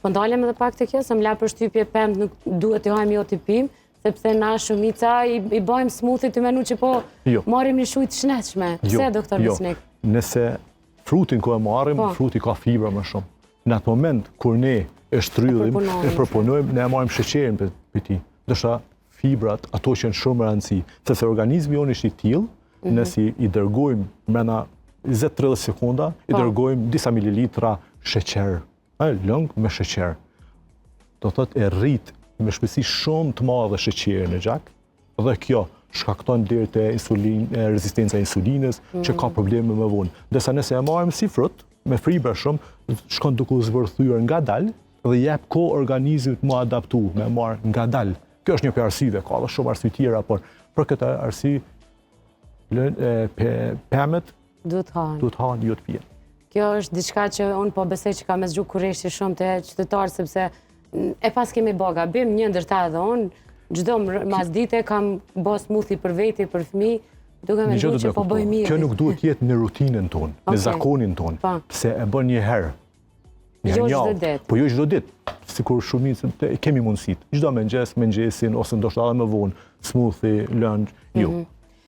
Po ndalem edhe pak të kjo, se m'la përshtypje pemt nuk duhet të hajmë jo të pim, sepse na shumica i bajmë smoothie të menu që po marim një shujt shnetshme. Pse, doktor Besnik? Nëse frutin ku e marim, fruti ka fibra më shumë. Në atë moment, kur ne e shtrydhim, e përpunojmë, ne e marim sheqerin për ti. Dësha fibrat, ato që janë shumë rëndësi. Sepse organizmi jonë është i tillë, nësi i dërgojmë mrena 20-30 sekunda, i dërgojmë disa mililitra sheqer. Lëng me sheqer. Do thot e rrit me shpejtësi shumë të madhe sheqerin e gjak, dhe kjo shkakton deri te rezistenca e insulinës, që ka probleme më vonë. Ndërsa nëse e marrim si frut, me fibra shumë, shkon duke u zvërthyer ngadalë dhe jep kohë organizmit më adaptu, me marr ngadalë. Kjo është një për arsyeve, ka edhe shumë arsye tjera, por për këtë arsye pemet duhet hanë, jo të pijen. Kjo është diçka që unë po besoj që ka me zgju kurreshti shumë të qytetarë, sepse e pas kemi bë gabim, një ndërta edhe unë, çdo masdite kam bë smoothie për veti, për fëmijë, duke menduar që po bëj mirë. Kjo nuk duhet jetë në rutinën tonë, në zakonin tonë, pse e bën një herë. Jo çdo ditë. Po jo çdo ditë, sikur shumica kemi mundësitë. Çdo mëngjes, mëngjesin ose ndoshta edhe më vonë, smoothie, lunch, jo.